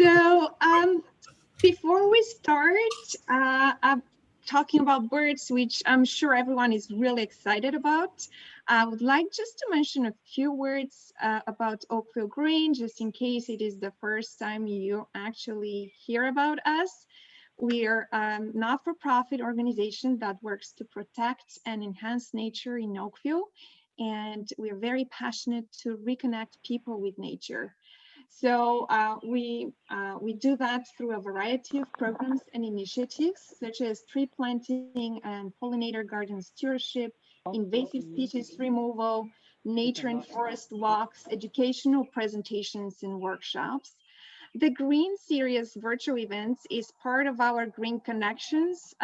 So before we start talking about birds, which I'm sure everyone is really excited about, I would like just to mention a few words about Oakville Green, just in case it is the first time you actually hear about us. We are a not-for-profit organization that works to protect and enhance nature in Oakville, and we are very passionate to reconnect people with nature. So we do that through a variety of programs and initiatives, such as tree planting and pollinator garden stewardship, invasive species removal, nature and forest walks, educational presentations and workshops. The Green Series virtual events is part of our Green Connections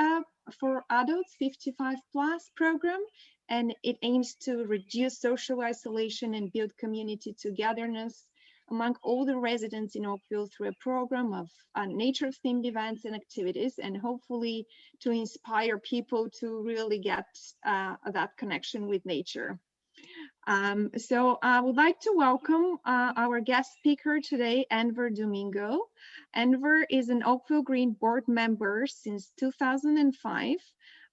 for Adults 55 Plus program, and it aims to reduce social isolation and build community togetherness among all the residents in Oakville through a program of nature-themed events and activities, and hopefully to inspire people to really get that connection with nature. So I would like to welcome our guest speaker today, Enver Domingo. Enver is an Oakvillegreen Board member since 2005,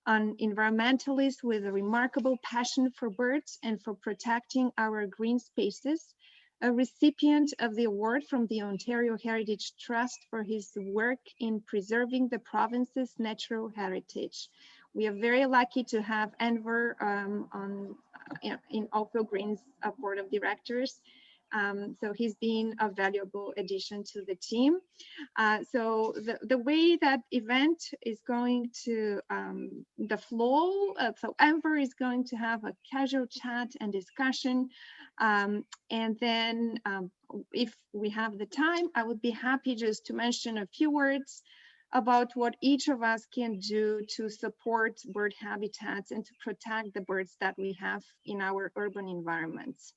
an environmentalist with a remarkable passion for birds and for protecting our green spaces, a recipient of the award from the Ontario Heritage Trust for his work in preserving the province's natural heritage. We are very lucky to have Enver in Oakvillegreen's board of directors. So he's been a valuable addition to the team. So the way that event is going to, the flow, so Enver is going to have a casual chat and discussion. And then if we have the time, I would be happy just to mention a few words about what each of us can do to support bird habitats and to protect the birds that we have in our urban environments.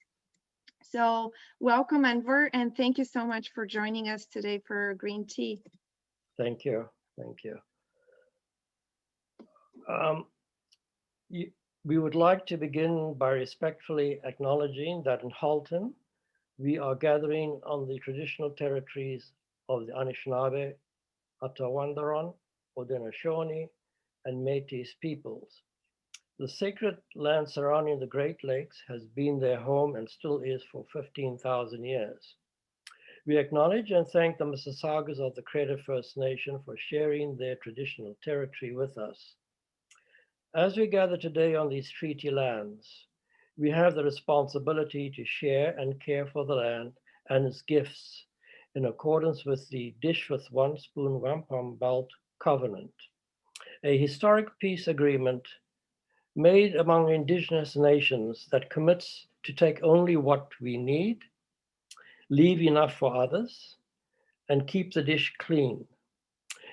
So welcome, Enver, and thank you so much for joining us today for Green Tea. Thank you. Thank you. We would like to begin by respectfully acknowledging that in Halton, we are gathering on the traditional territories of the Anishinaabe, Atawandaron, Haudenosaunee, and Métis peoples. The sacred land surrounding the Great Lakes has been their home and still is for 15,000 years. We acknowledge and thank the Mississaugas of the Credit First Nation for sharing their traditional territory with us. As we gather today on these treaty lands, we have the responsibility to share and care for the land and its gifts in accordance with the Dish with One Spoon Wampum Belt Covenant, a historic peace agreement made among Indigenous nations that commits to take only what we need, leave enough for others, and keep the dish clean.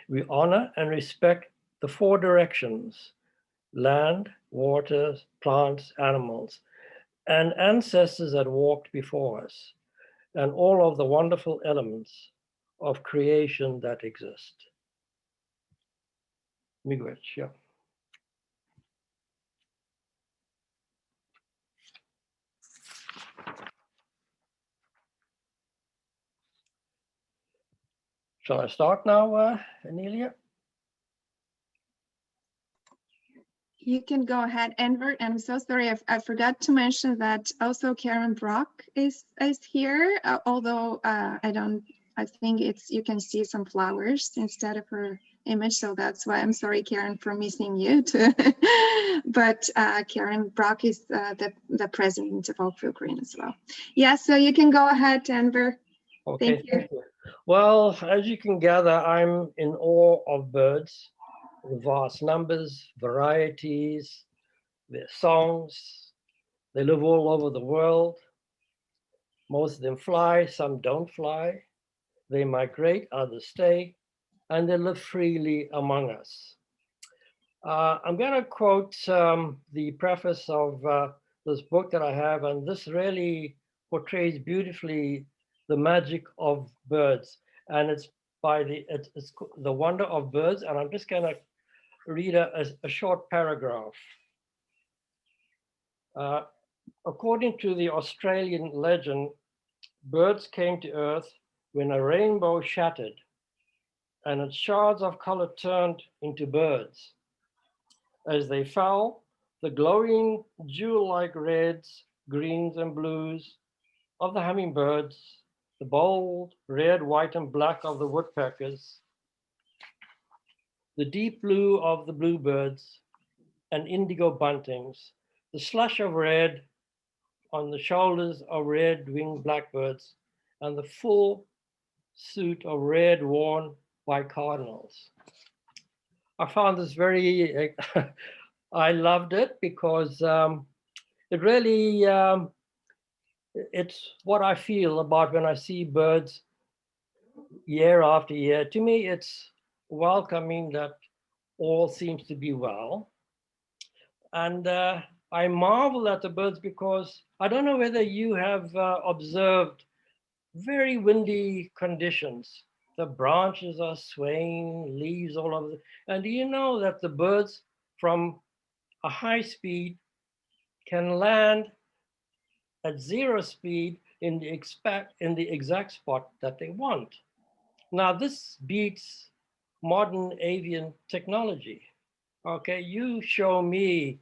We honor and respect the four directions: land, waters, plants, animals, and ancestors that walked before us, and all of the wonderful elements of creation that exist. Miigwech, yeah. Shall I start now, Anelia? You can go ahead, Enver. I'm so sorry, I forgot to mention that also Karen Brock is here, although I think you can see some flowers instead of her image, so that's why I'm sorry, Karen, for missing you too. But Karen Brock is the president of Oakvillegreen as well. Yeah, so you can go ahead, Enver. Okay, thank you. Well, as you can gather, I'm in awe of birds, the vast numbers, varieties, their songs. They live all over the world. Most of them fly, some don't fly. They migrate, others stay, and they live freely among us. I'm going to quote the preface of this book that I have, and this really portrays beautifully the magic of birds. And it's by it's The Wonder of Birds, and I'm just going to read a short paragraph. According to the Australian legend, birds came to Earth when a rainbow shattered and its shards of color turned into birds. As they fell, the glowing jewel-like reds, greens, and blues of the hummingbirds, the bold red, white, and black of the woodpeckers, the deep blue of the bluebirds and indigo buntings, the slush of red on the shoulders of red-winged blackbirds, and the full suit of red worn by cardinals. I found this very, I loved it because it really, it's what I feel about when I see birds year after year. To me, it's welcoming that all seems to be well. And I marvel at the birds because I don't know whether you have observed very windy conditions. The branches are swaying, leaves all over. And do you know that the birds from a high speed can land at 0 speed in the exact spot that they want? Now, this beats modern avian technology. Okay, you show me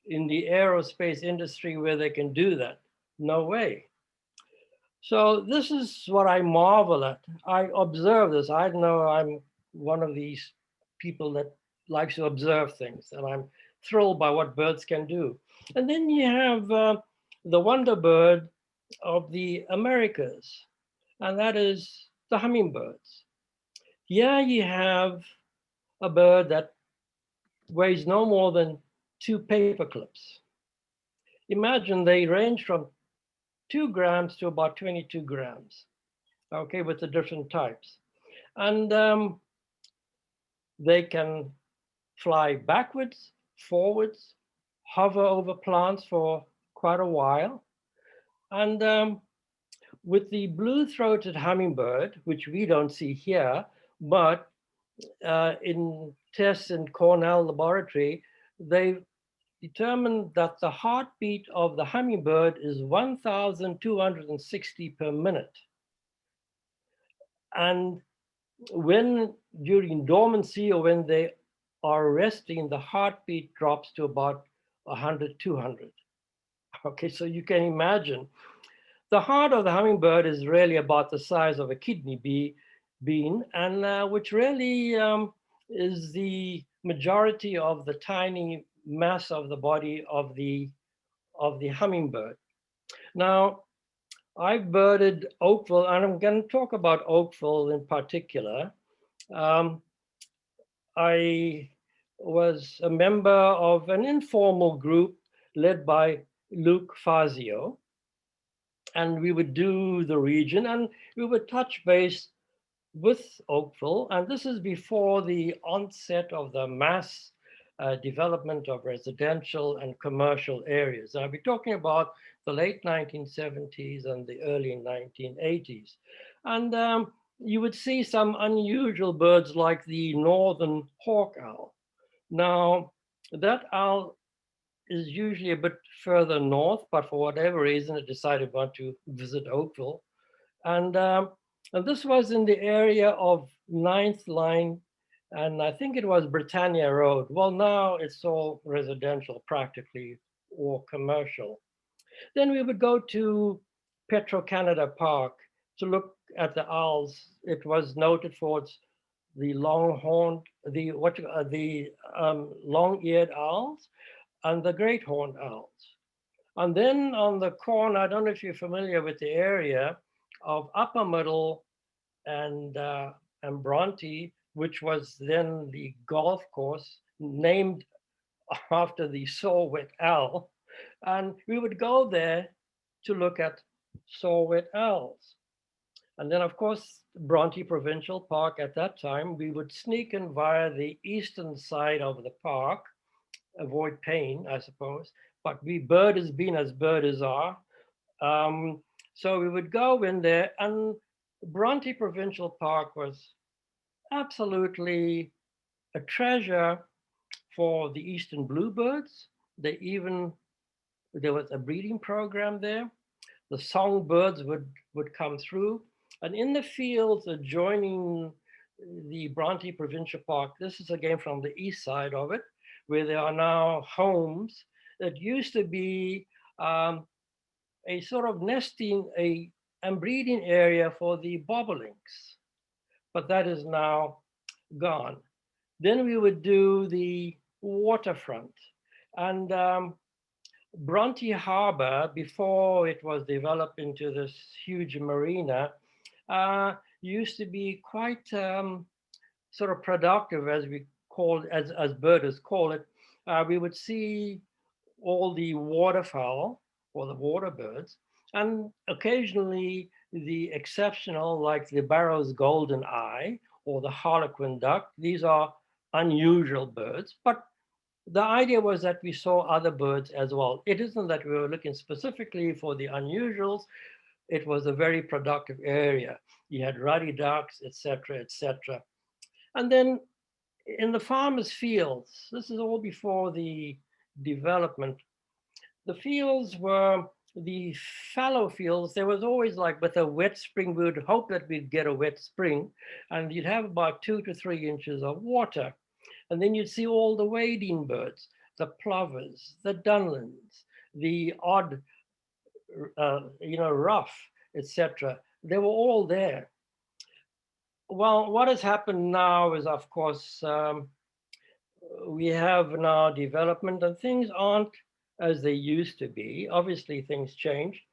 in the aerospace industry where they can do that. No way. So this is what I marvel at. I observe this. I know I'm one of these people that likes to observe things, and I'm thrilled by what birds can do. And then you have the wonder bird of the Americas, and that is the hummingbirds. Here you have a bird that weighs no more than 2 paper clips. Imagine they range from 2 grams to about 22 grams, okay, with the different types. And they can fly backwards, forwards, hover over plants for quite a while. And with the blue-throated hummingbird, which we don't see here, but in tests in Cornell Laboratory, they've determined that the heartbeat of the hummingbird is 1,260 per minute. And when during dormancy or when they are resting, the heartbeat drops to about 100, 200. Okay, so you can imagine. The heart of the hummingbird is really about the size of a kidney bean, and which really is the majority of the tiny mass of the body of the hummingbird. Now, I've birded Oakville, and I'm going to talk about Oakville in particular. I was a member of an informal group led by Luke Fazio, and we would do the region, and we would touch base with Oakville, and this is before the onset of the mass development of residential and commercial areas. And I'll be talking about the late 1970s and the early 1980s. And you would see some unusual birds like the northern hawk owl. Now, that owl is usually a bit further north, but for whatever reason, it decided want to visit Oakville. And this was in the area of 9th Line, and I think it was Britannia Road. Well, now it's all residential practically, or commercial. Then we would go to Petro-Canada Park to look at the owls. It was noted for its the long-horned, the long-eared owls and the great horned owls. And then on the corner, I don't know if you're familiar with the area of Upper Middle and Bronte, which was then the golf course named after the saw-whet owl. And we would go there to look at saw-whet owls. And then, of course, Bronte Provincial Park at that time, we would sneak in via the eastern side of the park, avoid pain, I suppose, but bird has been as birders are. So we would go in there, and Bronte Provincial Park was absolutely a treasure for the eastern bluebirds. There was a breeding program there. The songbirds would come through. And in the fields adjoining the Bronte Provincial Park, this is again from the east side of it, where there are now homes that used to be um, a sort of nesting and breeding area for the bobolinks, but that is now gone. Then we would do the waterfront. And Bronte Harbor, before it was developed into this huge marina, used to be quite sort of productive, as we call, as birders call it. We would see all the waterfowl or the water birds, and occasionally the exceptional, like the Barrow's golden eye or the harlequin duck. These are unusual birds, but the idea was that we saw other birds as well. It isn't that we were looking specifically for the unusuals. It was a very productive area. You had ruddy ducks, etc., etc. And then in the farmers' fields, this is all before the development. The fields were the fallow fields. There was always, like with a wet spring, we would hope that we'd get a wet spring, and you'd have about 2 to 3 inches of water. And then you'd see all the wading birds, the plovers, the dunlins, the odd, ruff, etc. They were all there. Well, what has happened now is, of course, we have now development and things aren't as they used to be. Obviously, things change.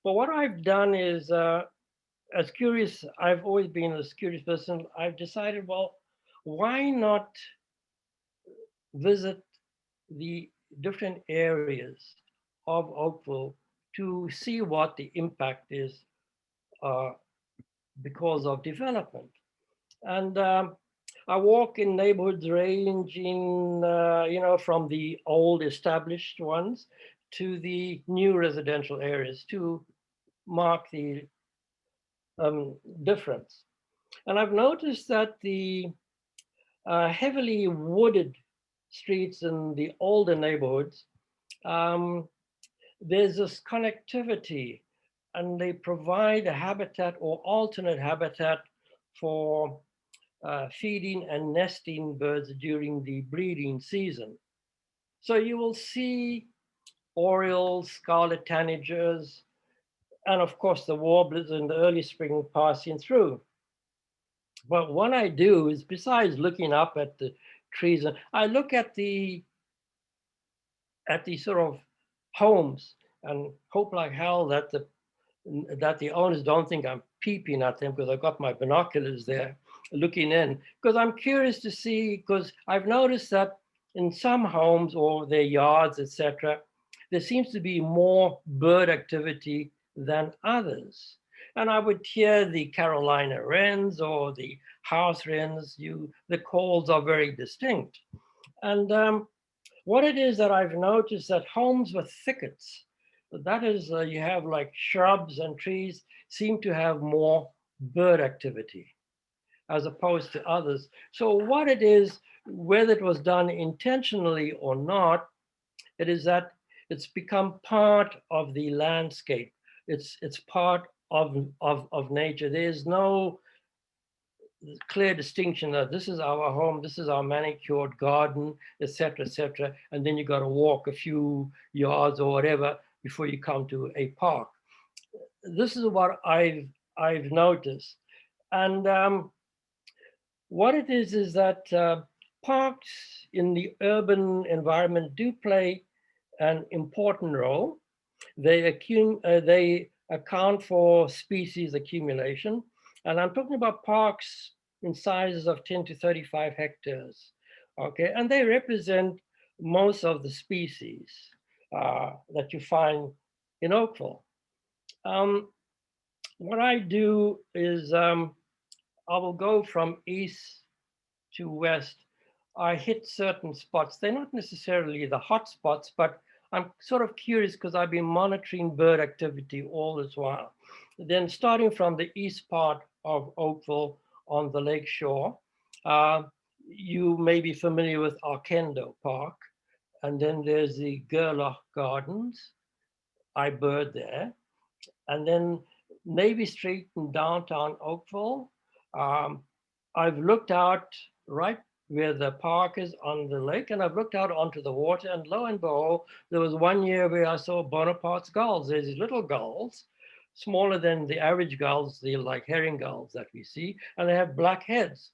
But what I've done is, as curious, I've always been a curious person. I've decided, well, why not visit the different areas of Oakville to see what the impact is uh, because of development. And I walk in neighborhoods ranging, from the old established ones to the new residential areas to mark the difference. And I've noticed that the heavily wooded streets in the older neighborhoods, um, there's this connectivity, and they provide a habitat or alternate habitat for feeding and nesting birds during the breeding season. So you will see orioles, scarlet tanagers, and of course the warblers in the early spring passing through. But what I do is, besides looking up at the trees, I look at the sort of homes and hope like hell that the owners don't think I'm peeping at them, because I've got my binoculars there looking in, because I'm curious to see, because I've noticed that in some homes or their yards, etc., there seems to be more bird activity than others. And I would hear the Carolina wrens or the house wrens. The calls are very distinct. And what it is that I've noticed, that homes with thickets, that is, you have like shrubs and trees, seem to have more bird activity as opposed to others. So what it is, whether it was done intentionally or not, it is that it's become part of the landscape. It's part of nature. There's no clear distinction that this is our home, this is our manicured garden, etc., etc. And then you got to walk a few yards or whatever before you come to a park. This is what I've noticed. And what it is that parks in the urban environment do play an important role. They account for species accumulation. And I'm talking about parks in sizes of 10 to 35 hectares. Okay, and they represent most of the species that you find in Oakville. What I do is I will go from east to west. I hit certain spots. They're not necessarily the hot spots, but I'm sort of curious because I've been monitoring bird activity all this while. Then starting from the east part of Oakville on the lake shore, you may be familiar with Arkendo Park. And then there's the Gerlach Gardens. I bird there. And then Navy Street in downtown Oakville. Um, I've looked out right where the park is on the lake, and I've looked out onto the water, and lo and behold, there was one year where I saw Bonaparte's gulls. There's these little gulls, smaller than the average gulls, the like herring gulls that we see, and they have black heads,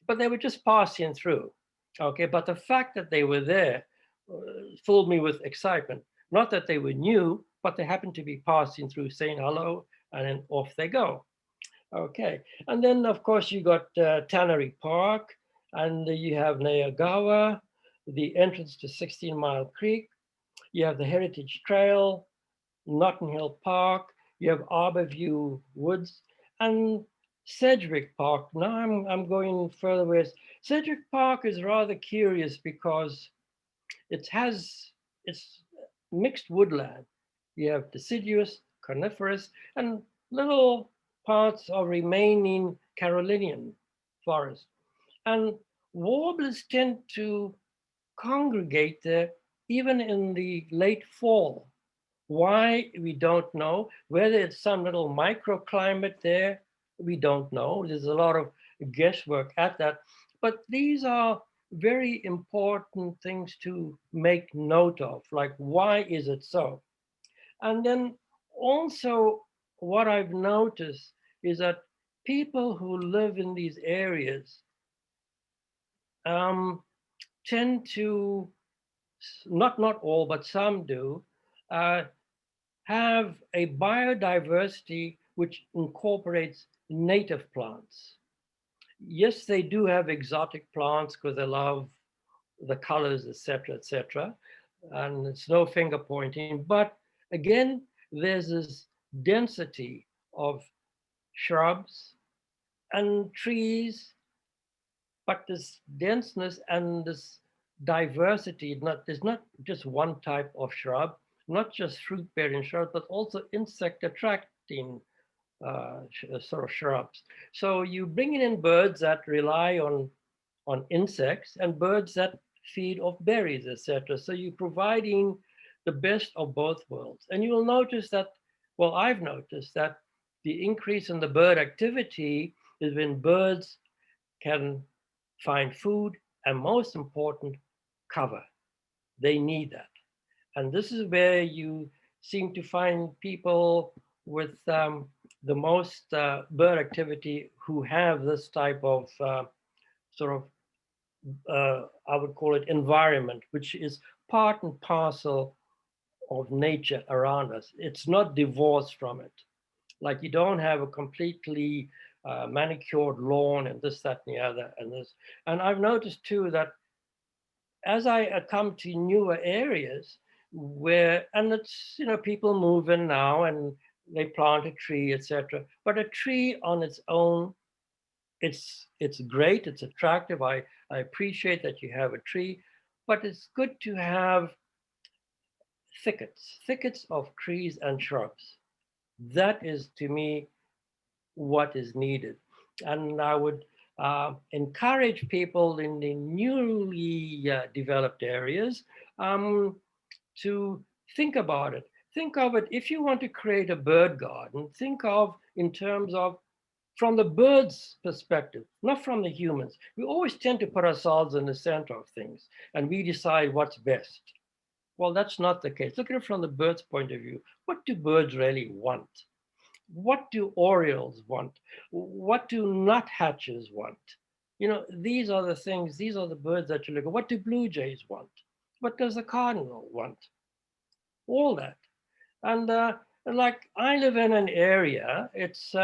but they were just passing through. Okay, but the fact that they were there filled me with excitement. Not that they were new, but they happened to be passing through, saying hello, and then off they go. Okay, and then of course you got Tannery Park, and you have Nayagawa, the entrance to 16 Mile Creek. You have the Heritage Trail, Notting Hill Park. You have Arborview Woods, and Sedgwick Park. Now I'm going further west. Sedgwick Park is rather curious because it has it's mixed woodland. You have deciduous, coniferous, and little parts of remaining Carolinian forest. And warblers tend to congregate there even in the late fall. Why, we don't know. Whether it's some little microclimate there, we don't know. There's a lot of guesswork at that. But these are very important things to make note of, like why is it so? And then also what I've noticed is that people who live in these areas um, tend to, not all, but some do, uh, have a biodiversity which incorporates native plants. Yes, they do have exotic plants because they love the colors, etc., and it's no finger pointing. But again, there's this density of shrubs and trees, but this denseness and this diversity, there's not just one type of shrub, not just fruit-bearing shrubs, but also insect-attracting sort of shrubs. So you bringing in birds that rely on insects and birds that feed off berries, etc. So you're providing the best of both worlds. And you will notice that, well, I've noticed that the increase in the bird activity is when birds can find food and, most important, cover. They need that. And this is where you seem to find people with the most bird activity who have this type of sort of I would call it environment, which is part and parcel of nature around us. It's not divorced from it. Like you don't have a completely manicured lawn and this, that, and the other, and this. And I've noticed too that as I come to newer areas where, and it's, people move in now and they plant a tree, etc. But a tree on its own, it's great, it's attractive. I appreciate that you have a tree, but it's good to have thickets of trees and shrubs. That is, to me, what is needed. And I would encourage people in the newly developed areas to think about it. Think of it, if you want to create a bird garden, think of in terms of from the bird's perspective, not from the humans. We always tend to put ourselves in the center of things and we decide what's best. Well, that's not the case. Look at it from the bird's point of view. What do birds really want? What do orioles want? What do nuthatches want? These are the things, these are the birds that you look at. What do blue jays want? What does the cardinal want? All that. And like I live in an area, it's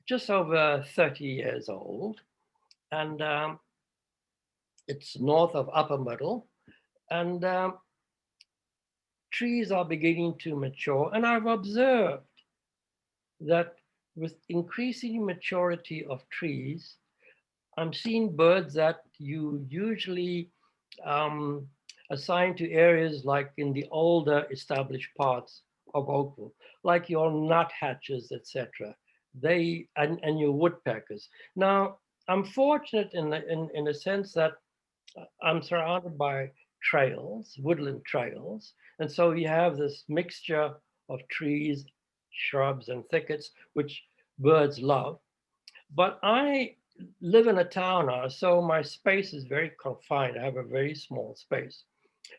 just over 30 years old, and it's north of Upper Middle, and trees are beginning to mature. And I've observed that with increasing maturity of trees, I'm seeing birds that you usually assign to areas like in the older established parts of Oakville, like your nuthatches, etc. And your woodpeckers. Now, I'm fortunate in a sense that I'm surrounded by trails, woodland trails, and so you have this mixture of trees, shrubs and thickets, which birds love. But I live in a town now, so my space is very confined. I have a very small space.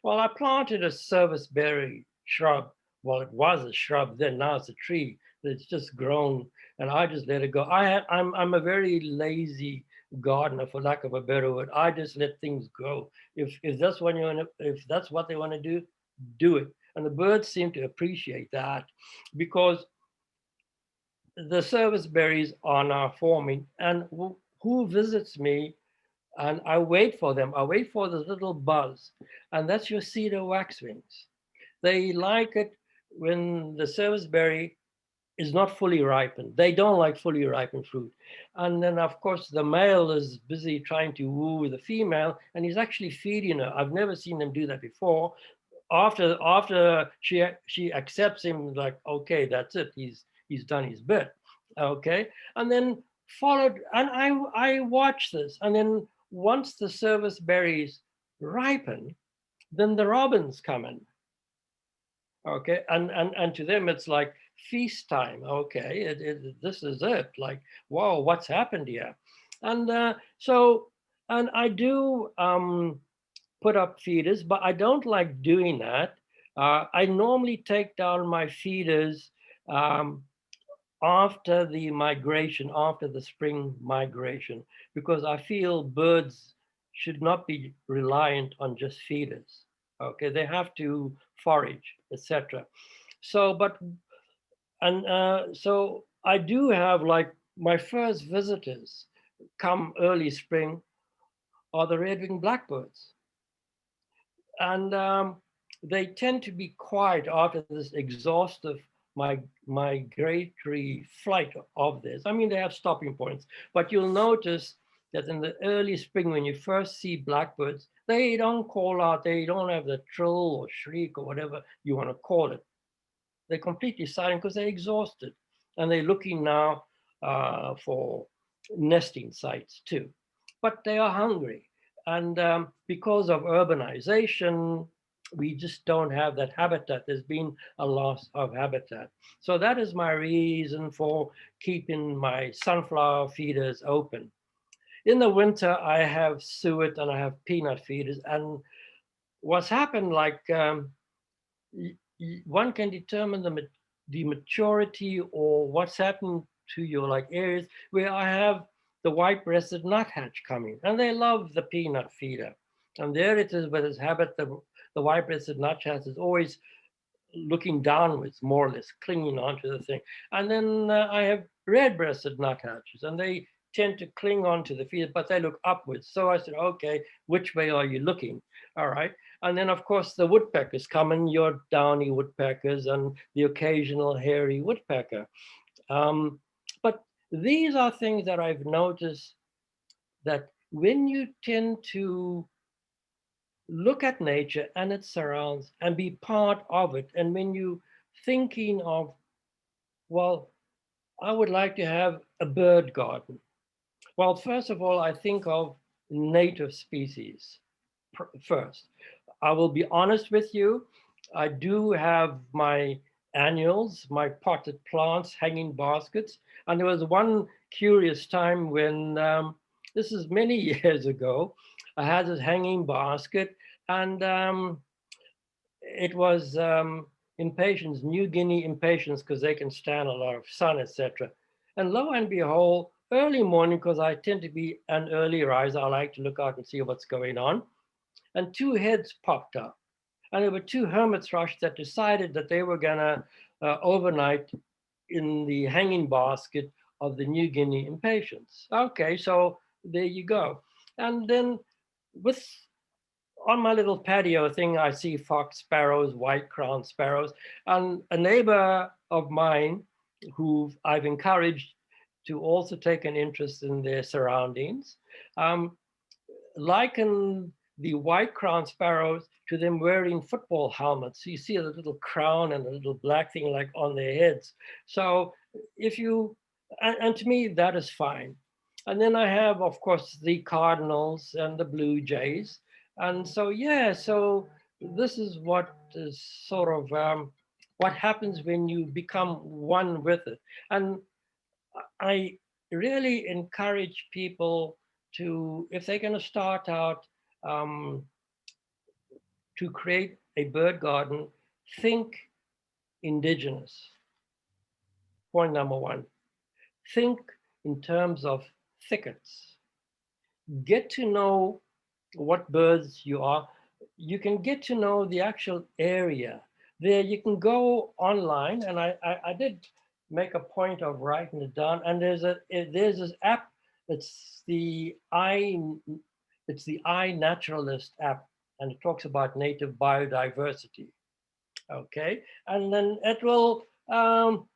Well, I planted a serviceberry shrub. Well, it was a shrub then, now it's a tree. It's just grown, and I just let it go. I'm a very lazy gardener, for lack of a better word. I just let things grow. If that's what you want to, if that's what they want to do it. And the birds seem to appreciate that, because the service berries are now forming, and who visits me, and I wait for them. I wait for the little buzz, and that's your cedar waxwings. They like it when the service berry is not fully ripened. They don't like fully ripened fruit. And then, of course, the male is busy trying to woo the female, and he's actually feeding her. I've never seen them do that before. After she accepts him, like, okay, that's it. He's done his bit. Okay, and then followed, and I watch this, and then once the service berries ripen, then the robins come in. Okay, and to them it's like feast time. Okay, this is it. Like, whoa, what's happened here? And so, and I do put up feeders, but I don't like doing that. I normally take down my feeders um, after the migration, after the spring migration, because I feel birds should not be reliant on just feeders. Okay, they have to forage, etc. So, but so I do have, like, my first visitors come early spring are the red-winged blackbirds, and they tend to be quiet after this exhaustive migratory flight of theirs. I mean, they have stopping points, but you'll notice that in the early spring, when you first see blackbirds, they don't call out, they don't have the trill or shriek or whatever you want to call it. They're completely silent because they're exhausted, and they're looking now for nesting sites too. But they are hungry, and because of urbanization, we just don't have that habitat. There's been a loss of habitat. So that is my reason for keeping my sunflower feeders open. In the winter, I have suet and I have peanut feeders. And what's happened, like, one can determine the maturity or what's happened to your, like, areas where I have the white-breasted nuthatch coming, and they love the peanut feeder. And there it is with its habit, the white-breasted nuthatch is always looking downwards, more or less, clinging onto the thing. And then I have red-breasted nuthatches, and they tend to cling onto the feeder, but they look upwards. So I said, okay, which way are you looking? All right. And then, of course, the woodpeckers come in, your downy woodpeckers and the occasional hairy woodpecker. But these are things that I've noticed, that when you tend to look at nature and its surrounds and be part of it, and when you thinking of, well, I would like to have a bird garden. Well, first of all, I think of native species first. I will be honest with you. I do have my annuals, my potted plants, hanging baskets. And there was one curious time when, this is many years ago, I had this hanging basket, and it was impatiens, New Guinea impatiens, because they can stand a lot of sun, etc. And lo and behold, early morning, because I tend to be an early riser, I like to look out and see what's going on. And two heads popped up. And there were two hermit thrush that decided that they were going to overnight in the hanging basket of the New Guinea impatiens. Okay, so there you go. And then with on my little patio thing, I see fox sparrows, white-crowned sparrows, and a neighbor of mine who I've encouraged to also take an interest in their surroundings, liken the white-crowned sparrows to them wearing football helmets. So you see a little crown and a little black thing like on their heads. So if you, and to me, that is fine. And then I have, of course, the cardinals and the blue jays. And so, yeah, so this is what is sort of what happens when you become one with it. And I really encourage people to, if they're going to start out to create a bird garden, think indigenous. Point number one. Think in terms of thickets. Get to know what birds you are. You can get to know the actual area. There you can go online, and I did make a point of writing it down. And there's this app. It's the iNaturalist app, and it talks about native biodiversity. Okay, and then it will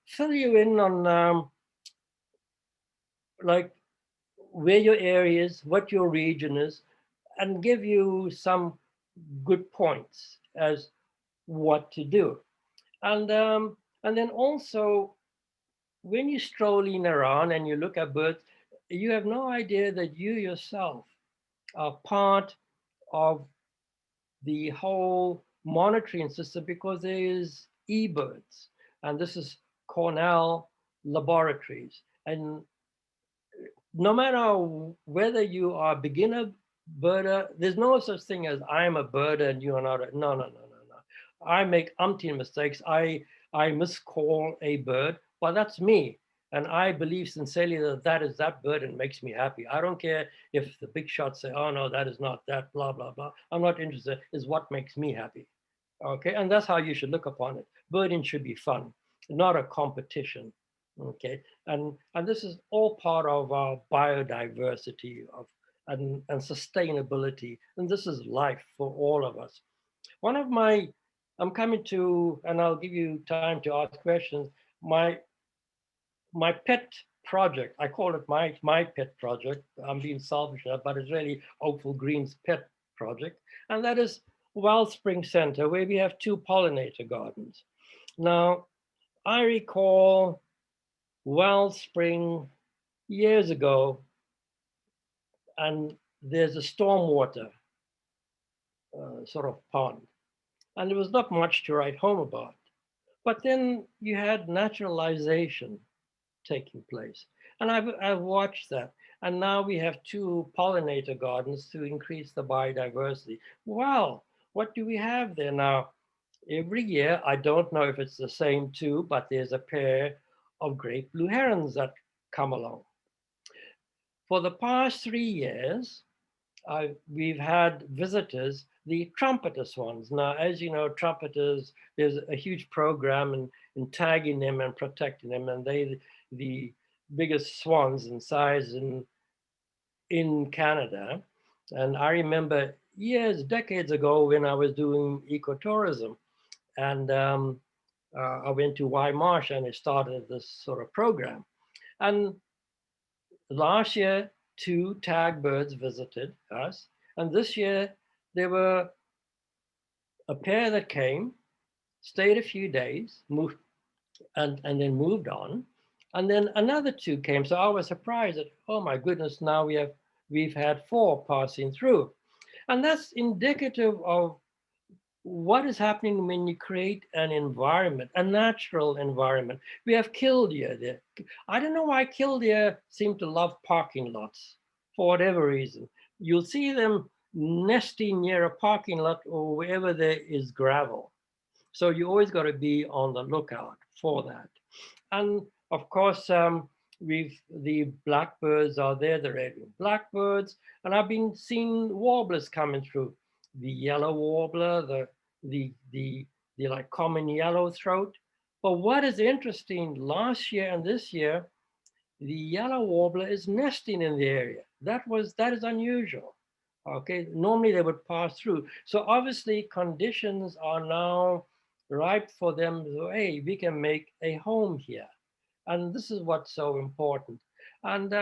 fill you in on like where your area is, what your region is, and give you some good points as what to do. And then also, when you're strolling around and you look at birds, you have no idea that you yourself are part of the whole monitoring system, because there is eBirds, and this is Cornell Laboratories. And no matter whether you are a beginner birder, there's no such thing as I'm a birder and you are not. No, no, no, no, no. I make umpteen mistakes. I miscall a bird, but that's me. And I believe sincerely that that is that bird and makes me happy. I don't care if the big shots say, oh no, that is not that, blah, blah, blah. I'm not interested. It's what makes me happy. Okay, and that's how you should look upon it. Birding should be fun, not a competition. Okay, and this is all part of our biodiversity of and sustainability, and this is life for all of us. One of my, I'm coming to, and I'll give you time to ask questions. My pet project, I call it my pet project. I'm being selfish, but it's really Oakvillegreen's pet project, and that is Wellspring Center, where we have 2 pollinator gardens. Now, I recall Wellspring years ago, and there's a stormwater sort of pond, and there was not much to write home about. But then you had naturalization taking place, and I've watched that. And now we have 2 pollinator gardens to increase the biodiversity. Wow, what do we have there now? Every year, I don't know if it's the same 2, but there's a pair of great blue herons that come along. For the past 3 years, we've had visitors, the trumpeter swans. Now, as you know, trumpeters, there's a huge program in tagging them and protecting them, and they the biggest swans in size in Canada. And I remember years, decades ago, when I was doing ecotourism, and I went to Marsh, and I started this sort of program. And last year, 2 tag birds visited us, and this year there were a pair that came, stayed a few days, moved, and then moved on, and then another 2 came. So I was surprised that, oh my goodness, now we've had 4 passing through, and that's indicative of what is happening when you create an environment, a natural environment. We have killdeer there. I don't know why killdeer seem to love parking lots for whatever reason. You'll see them nesting near a parking lot or wherever there is gravel. So you always got to be on the lookout for that. And of course, the blackbirds are there, the red-winged blackbirds, and I've been seeing warblers coming through. The yellow warbler, the like common yellow throat. But what is interesting, last year and this year, the yellow warbler is nesting in the area. That is unusual. Okay, normally they would pass through. So obviously conditions are now ripe for them. So, hey, we can make a home here. And this is what's so important. And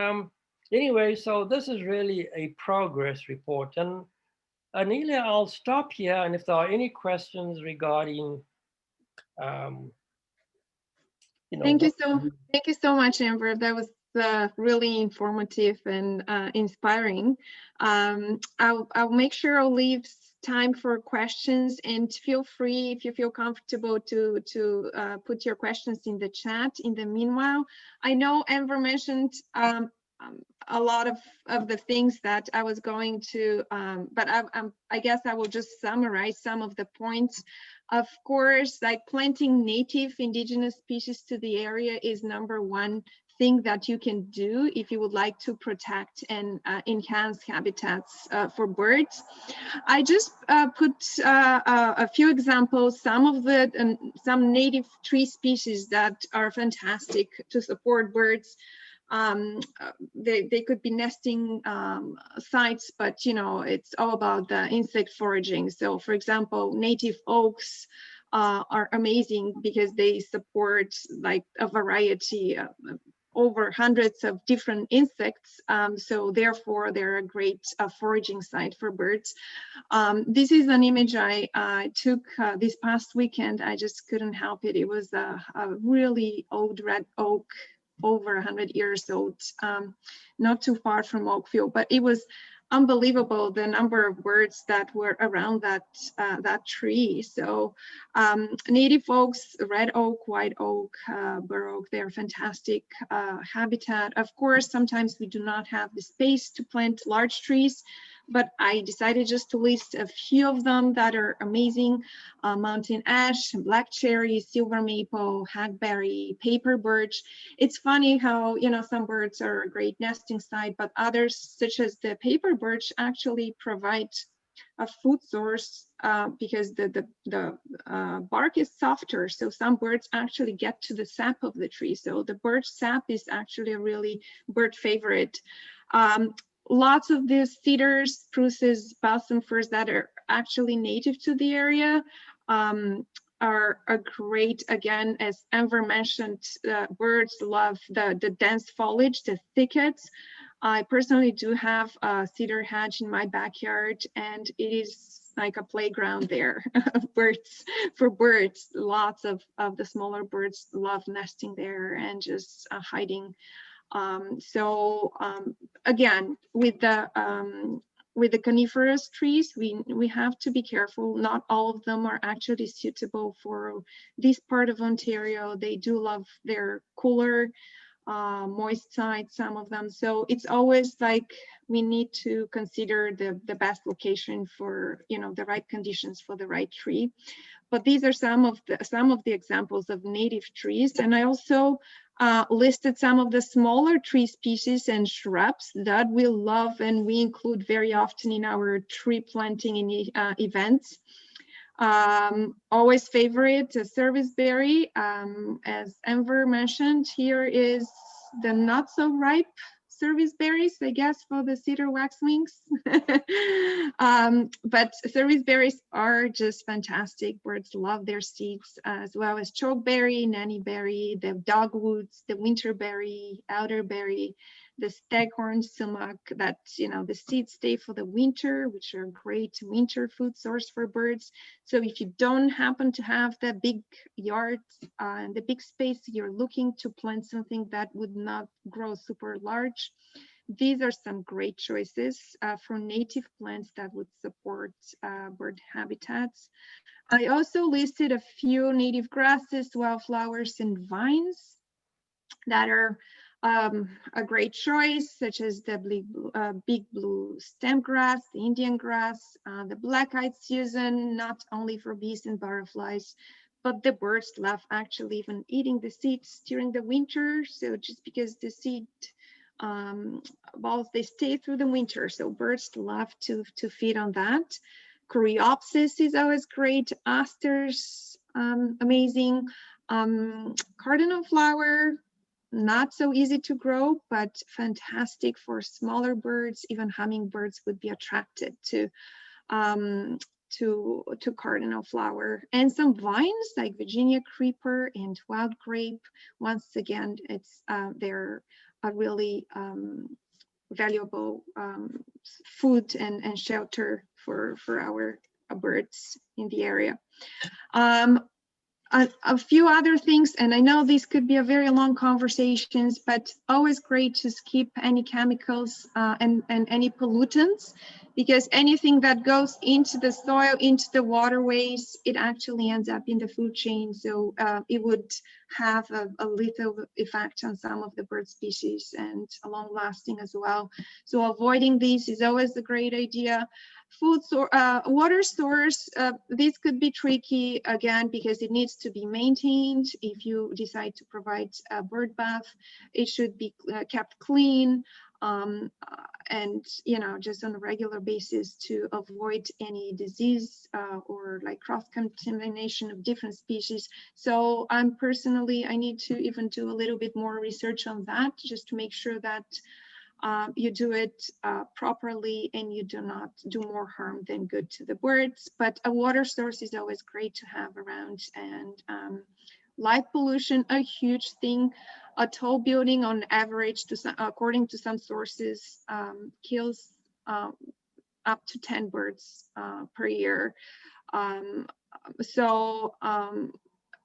anyway, so this is really a progress report. And Anelia, I'll stop here. And if there are any questions regarding, Thank you so much, Enver. That was really informative and inspiring. I'll make sure I'll leave time for questions, and feel free, if you feel comfortable, to put your questions in the chat. In the meanwhile, I know Enver mentioned a lot of the things that I was going to, but I guess I will just summarize some of the points. Of course, like planting native indigenous species to the area is #1 thing that you can do if you would like to protect and enhance habitats for birds. I just put a few examples, some native tree species that are fantastic to support birds. They could be nesting sites, but you know, it's all about the insect foraging. So for example, native oaks are amazing because they support like a variety of over hundreds of different insects, so therefore they're a great foraging site for birds. This is an image I took this past weekend. I just couldn't help it. It was a really old red oak, over 100 years old, not too far from Oakville, but it was unbelievable the number of birds that were around that tree. So native oaks, red oak, white oak, bur oak, they're fantastic habitat. Of course, sometimes we do not have the space to plant large trees, but I decided just to list a few of them that are amazing. Mountain ash, black cherry, silver maple, hackberry, paper birch. It's funny how, you know, some birds are a great nesting site, but others, such as the paper birch, actually provide a food source because the bark is softer. So some birds actually get to the sap of the tree. So the birch sap is actually a really bird favorite. Lots of these cedars, spruces, balsam firs that are actually native to the area are a great, again, as Enver mentioned, birds love the dense foliage, the thickets. I personally do have a cedar hedge in my backyard, and it is like a playground there for birds. Lots of the smaller birds love nesting there and just hiding. Again, with the coniferous trees, we have to be careful. Not all of them are actually suitable for this part of Ontario. They do love their cooler, moist sites, some of them. So it's always like we need to consider the best location for, you know, the right conditions for the right tree. But these are some of the examples of native trees. And I also listed some of the smaller tree species and shrubs that we love and we include very often in our tree planting events. Always favorite, serviceberry. As Enver mentioned, here is the not so ripe serviceberries, I guess, for the cedar waxwings. But serviceberries are just fantastic. Birds love their seeds, as well as chokeberry, nannyberry, the dogwoods, the winterberry, elderberry, the staghorn sumac, that, you know, the seeds stay for the winter, which are a great winter food source for birds. So if you don't happen to have the big yard and the big space, you're looking to plant something that would not grow super large, these are some great choices for native plants that would support bird habitats. I also listed a few native grasses, wildflowers, and vines that are a great choice, such as the big blue stem grass, the Indian grass, the black-eyed Susan, not only for bees and butterflies, but the birds love actually even eating the seeds during the winter. So just because the seed balls, they stay through the winter, so birds love to feed on that. Coreopsis is always great. Asters, amazing. Cardinal flower, not so easy to grow, but fantastic for smaller birds. Even hummingbirds would be attracted to cardinal flower. And some vines like Virginia creeper and wild grape. Once again, they're a really valuable food and shelter for our birds in the area. A few other things, and I know this could be a very long conversations, but always great to skip any chemicals and any pollutants, because anything that goes into the soil, into the waterways, it actually ends up in the food chain. So it would have a lethal effect on some of the bird species and long lasting as well. So avoiding these is always a great idea. Water source, this could be tricky again because it needs to be maintained. If you decide to provide a bird bath, it should be kept clean, and just on a regular basis to avoid any disease or like cross contamination of different species. So I need to even do a little bit more research on that just to make sure that you do it properly and you do not do more harm than good to the birds. But a water source is always great to have around. And light pollution, a huge thing. A tall building on average, according to some sources, kills up to 10 birds per year.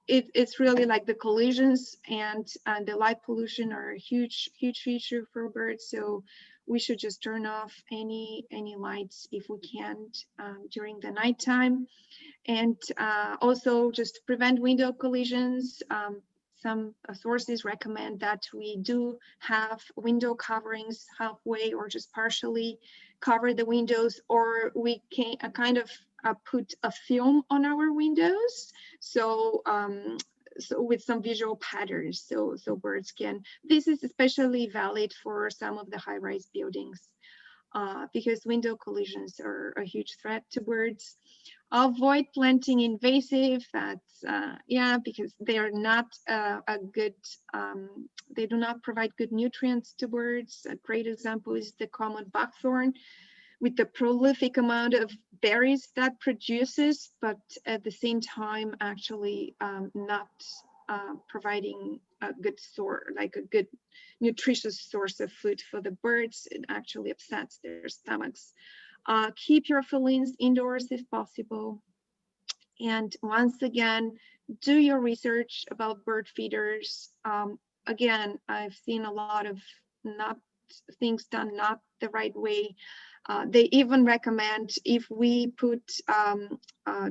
It's really like the collisions and the light pollution are a huge feature for birds. So we should just turn off any lights if we can during the nighttime. And also just to prevent window collisions, some sources recommend that we do have window coverings halfway or just partially cover the windows, or we can kind of put a film on our windows. So with some visual patterns, so birds can. This is especially valid for some of the high-rise buildings because window collisions are a huge threat to birds. Avoid planting invasive. That's because they are not a good. They do not provide good nutrients to birds. A great example is the common buckthorn, with the prolific amount of berries that produces, but at the same time actually not providing a good source, like a good nutritious source of food for the birds. It actually upsets their stomachs. Keep your felines indoors if possible. And once again, do your research about bird feeders. Again, I've seen a lot of things done not the right way. They even recommend if we put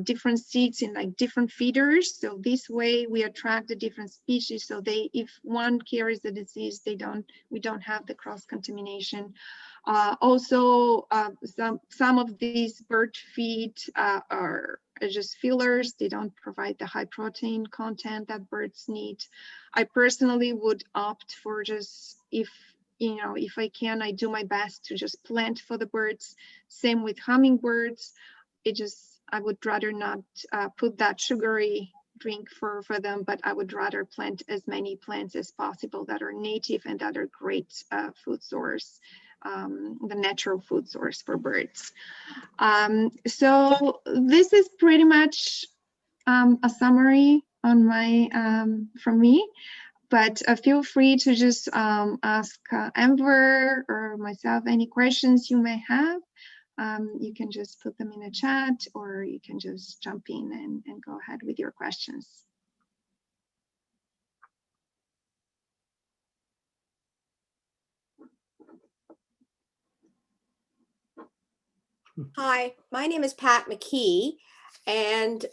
different seeds in like different feeders, so this way we attract the different species. So if one carries the disease, we don't have the cross contamination. Also, some of these bird feed are just fillers. They don't provide the high protein content that birds need. I personally would opt for just, if I can, I do my best to just plant for the birds. Same with hummingbirds. I would rather not put that sugary drink for them, but I would rather plant as many plants as possible that are native and that are great food source, the natural food source for birds. So this is pretty much a summary on from me. But feel free to just ask Enver or myself any questions you may have. You can just put them in a chat, or you can just jump in and go ahead with your questions. Hi, my name is Pat McKee, and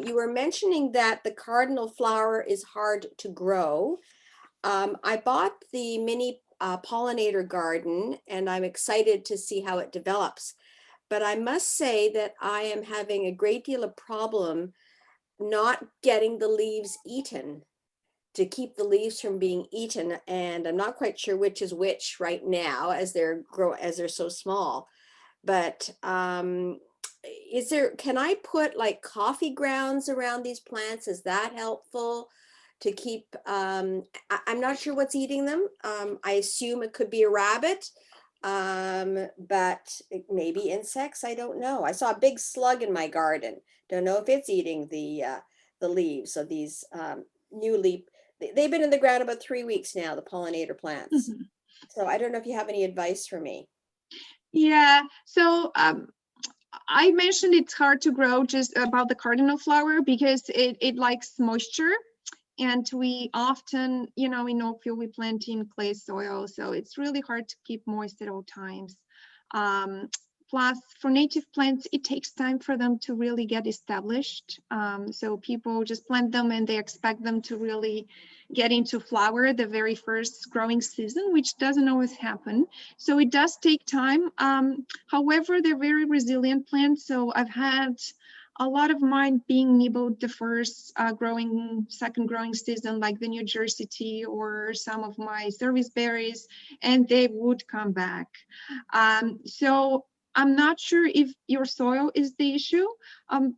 you were mentioning that the cardinal flower is hard to grow. I bought the mini pollinator garden, and I'm excited to see how it develops. But I must say that I am having a great deal of problem not getting the leaves eaten, to keep the leaves from being eaten, and I'm not quite sure which is which right now as they're so small. But can I put like coffee grounds around these plants? Is that helpful to keep, I'm not sure what's eating them. I assume it could be a rabbit, but it may be insects. I don't know. I saw a big slug in my garden. Don't know if it's eating the leaves of these new leaf. They've been in the ground about 3 weeks now, the pollinator plants. So I don't know if you have any advice for me. Yeah, so I mentioned it's hard to grow just about the cardinal flower because it likes moisture. And we often, in Oakville, we plant in clay soil, so it's really hard to keep moist at all times. Plus, for native plants, it takes time for them to really get established. So people just plant them and they expect them to really get into flower the very first growing season, which doesn't always happen. So it does take time. However, they're very resilient plants. So I've had a lot of mine being nibbled the first second growing season, like the New Jersey tea or some of my service berries, and they would come back. So I'm not sure if your soil is the issue.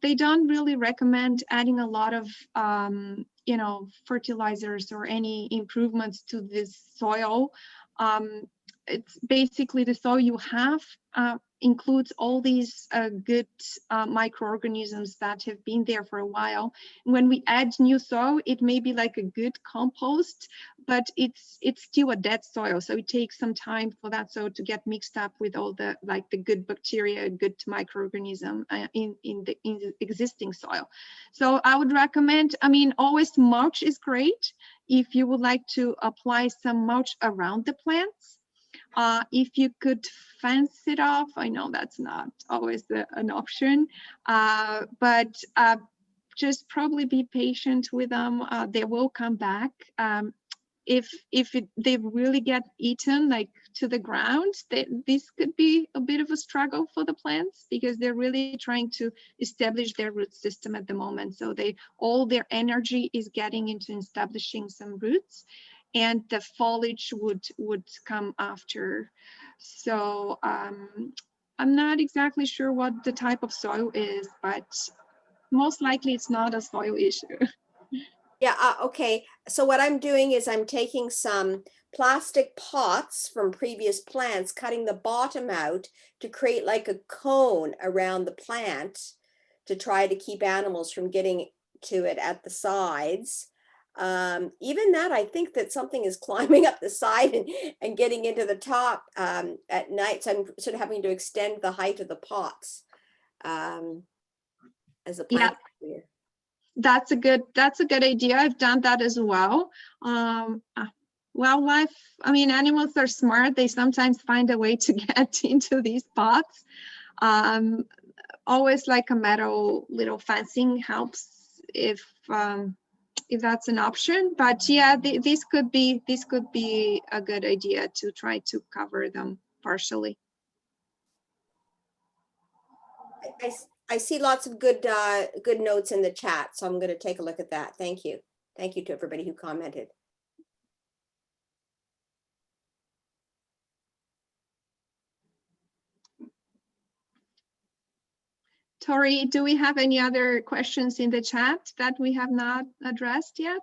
They don't really recommend adding a lot of, fertilizers or any improvements to this soil. It's basically the soil you have includes all these good microorganisms that have been there for a while. When we add new soil, it may be like a good compost, but it's still a dead soil. So it takes some time for that soil to get mixed up with all the good bacteria, good microorganism in the existing soil. So I would recommend, always mulch is great if you would like to apply some mulch around the plants. If you could fence it off, I know that's not always an option, but just probably be patient with them. They will come back. If they really get eaten like to the ground, this could be a bit of a struggle for the plants because they're really trying to establish their root system at the moment. So all their energy is getting into establishing some roots, and the foliage would come after. So I'm not exactly sure what the type of soil is, but most likely it's not a soil issue. Yeah, okay. So what I'm doing is I'm taking some plastic pots from previous plants, cutting the bottom out to create like a cone around the plant to try to keep animals from getting to it at the sides. Even that, I think that something is climbing up the side and getting into the top at night. So I'm sort of having to extend the height of the pots as a plant. Yeah. That's a good idea. I've done that as well. Wildlife, animals are smart. They sometimes find a way to get into these pots. Always like a metal little fencing helps if that's an option. But yeah, this could be a good idea to try to cover them partially. I see lots of good notes in the chat, so I'm going to take a look at that. Thank you. Thank you to everybody who commented. Tori, do we have any other questions in the chat that we have not addressed yet?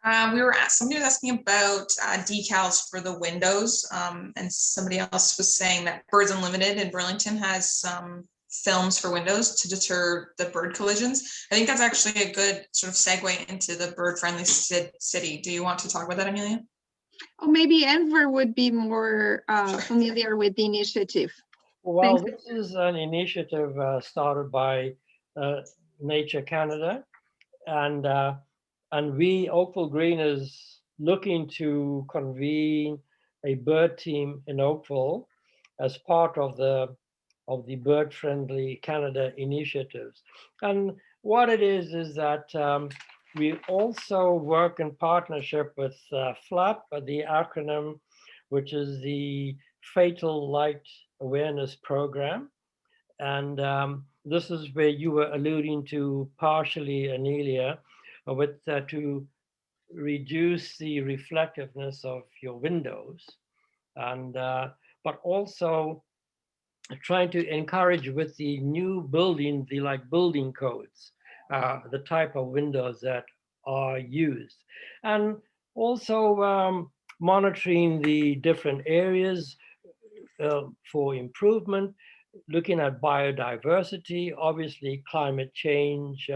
Somebody was asking about decals for the windows, and somebody else was saying that Birds Unlimited in Burlington has some films for windows to deter the bird collisions. I think that's actually a good sort of segue into the bird-friendly city. Do you want to talk about that, Amelia? Oh, maybe Enver would be more familiar with the initiative. Well, this is an initiative started by Nature Canada, and we, Oakville Green, is looking to convene a bird team in Oakville as part of the Bird Friendly Canada initiatives. And what it is that we also work in partnership with FLAP, the acronym, which is the Fatal Light Awareness Program. And this is where you were alluding to partially, Anelia, with to reduce the reflectiveness of your windows, and but also trying to encourage with the new building, the building codes, the type of windows that are used, and also monitoring the different areas for improvement, looking at biodiversity. Obviously, climate change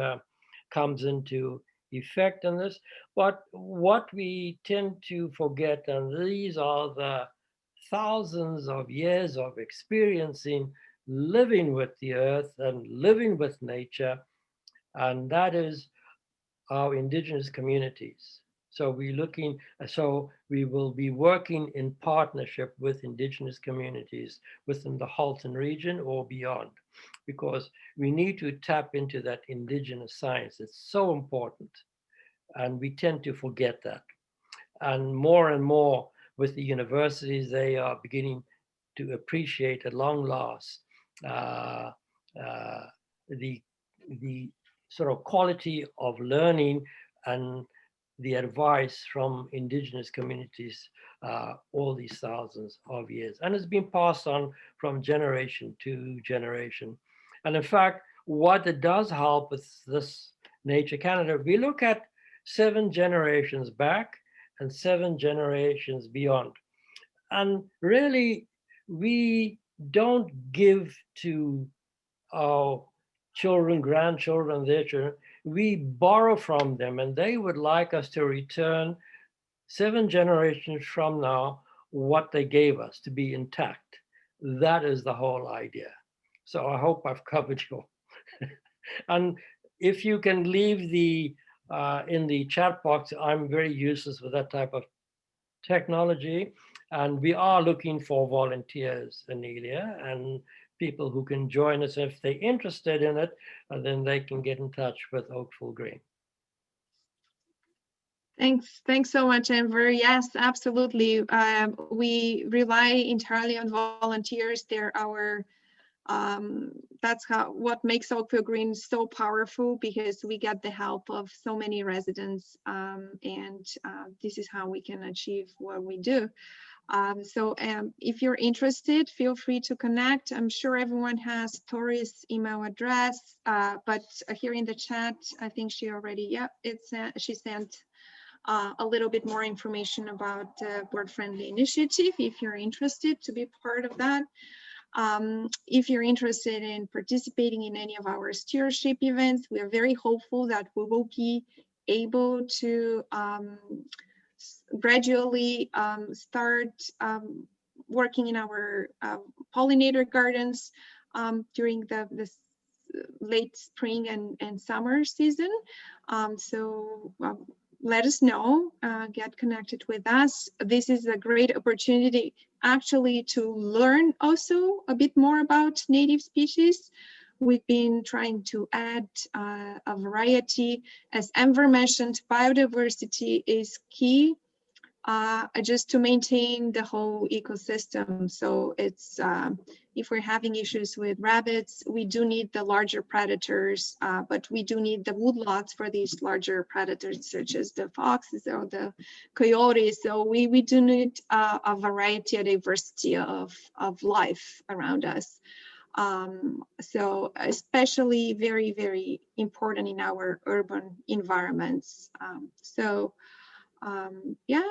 comes into effect in this, but what we tend to forget, and these are the thousands of years of experiencing living with the earth and living with nature, and that is our indigenous communities. So we will be working in partnership with indigenous communities within the Halton region or beyond, because we need to tap into that indigenous science. It's so important, and we tend to forget that. And more with the universities, they are beginning to appreciate at long last uh, uh, the sort of quality of learning and the advice from indigenous communities all these thousands of years. And it's been passed on from generation to generation. And in fact, what it does help with this Nature Canada, we look at 7 generations back and 7 generations beyond. And really, we don't give to our children, grandchildren, their children. We borrow from them, and they would like us to return 7 generations from now what they gave us to be intact. That is the whole idea. So I hope I've covered you. And if you can leave the in the chat box, I'm very useless with that type of technology. And we are looking for volunteers, Anelia, and people who can join us. If they're interested in it, then they can get in touch with Oakville Green. Thanks so much, Enver. Yes, absolutely. We rely entirely on volunteers. They're our that's what makes Oakville Green so powerful, because we get the help of so many residents, and this is how we can achieve what we do. So if you're interested, feel free to connect. I'm sure everyone has Tori's email address, but here in the chat, I think she already, she sent a little bit more information about the Bird Friendly Initiative, if you're interested to be part of that. If you're interested in participating in any of our stewardship events, we are very hopeful that we will be able to gradually start working in our pollinator gardens during the late spring and summer season. Let us know, get connected with us. This is a great opportunity actually to learn also a bit more about native species. We've been trying to add a variety. As Enver mentioned, biodiversity is key just to maintain the whole ecosystem. So it's if we're having issues with rabbits, we do need the larger predators, but we do need the woodlots for these larger predators, such as the foxes or the coyotes. So we do need a variety, a diversity of life around us. So especially very, very important in our urban environments. Yeah.